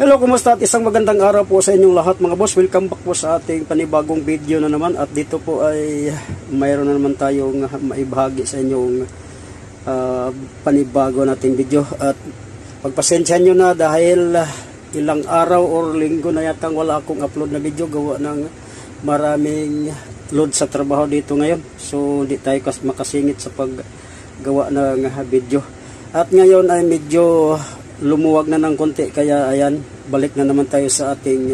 Hello, kumusta at isang magandang araw po sa inyong lahat mga boss. Welcome back po sa ating panibagong video na naman. At dito po ay mayroon na naman tayong maibahagi sa inyong panibago nating video. At pagpasensyahan nyo na dahil ilang araw or linggo na yatang wala akong upload na video. Gawa ng maraming load sa trabaho dito ngayon. So hindi tayo makasingit sa paggawa ng video. At ngayon ay medyo lumuwag na ng konti, kaya ayan, balik na naman tayo sa ating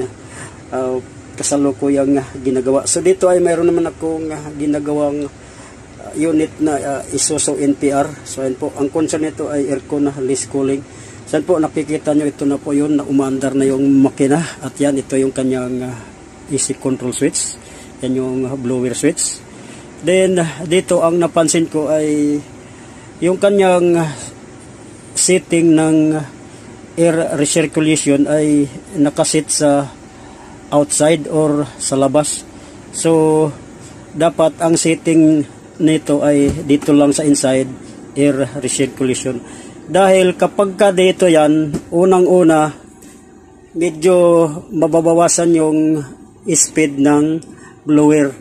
kasalukuyang ginagawa. So dito ay mayroon naman akong ginagawang unit na Isuzu NPR. So ayan po, ang concern nito ay aircon na list cooling. So ayan po, nakikita nyo, ito na po yun, na umaandar na yung makina. At yan, ito yung kanyang easy control switch. Yan yung blower switch. Then dito ang napansin ko ay yung kanyang setting ng air recirculation ay nakasit sa outside or sa labas. So dapat ang setting nito ay dito lang sa inside, air recirculation. Dahil kapag ka dito yan, unang-una medyo mababawasan yung speed ng blower.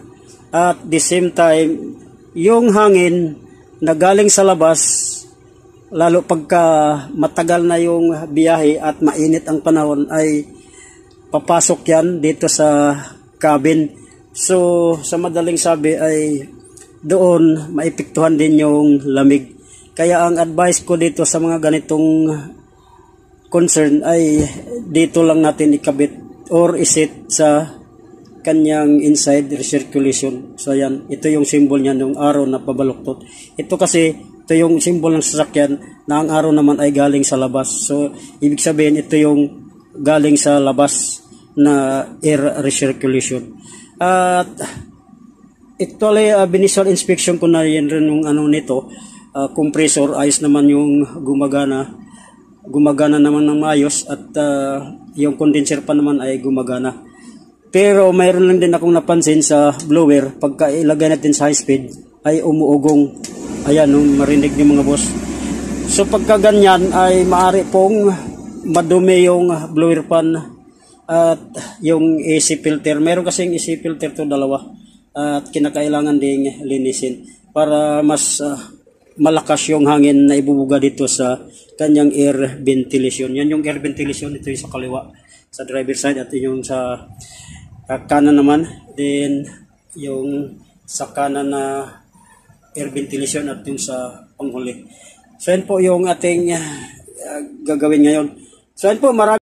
At the same time, yung hangin na galing sa labas, lalo pagka matagal na yung biyahe at mainit ang panahon, ay papasok yan dito sa cabin. So sa madaling sabi ay doon maipektuhan din yung lamig. Kaya ang advice ko dito sa mga ganitong concern ay dito lang natin ikabit or isit sa kanyang inside recirculation. So yan, ito yung symbol niya ng araw na pabaluktot. Ito kasi ito yung symbol ng sasakyan na ang araw naman ay galing sa labas. So ibig sabihin ito yung galing sa labas na air recirculation. At actually visual inspection ko na yan rin yung ano nito, compressor, ayos naman yung gumagana naman ng maayos. At yung condenser pa naman ay gumagana. Pero mayroon lang din akong napansin sa blower, pagka ilagay natin sa high speed ay umuugong. Ayan, marinig niyo mga boss. So pagka ganyan ay maaari pong madumi yung blower pan at yung AC filter. Meron kasing AC filter to, dalawa. At kinakailangan ding linisin para mas malakas yung hangin na ibubuga dito sa kanyang air ventilation. Yan yung air ventilation, ito yung sa kaliwa, sa driver side, at yung sa kanan naman. Then yung sa kanan na air ventilation at yung sa panghuli. So yan po yung ating gagawin ngayon. So yan po, marami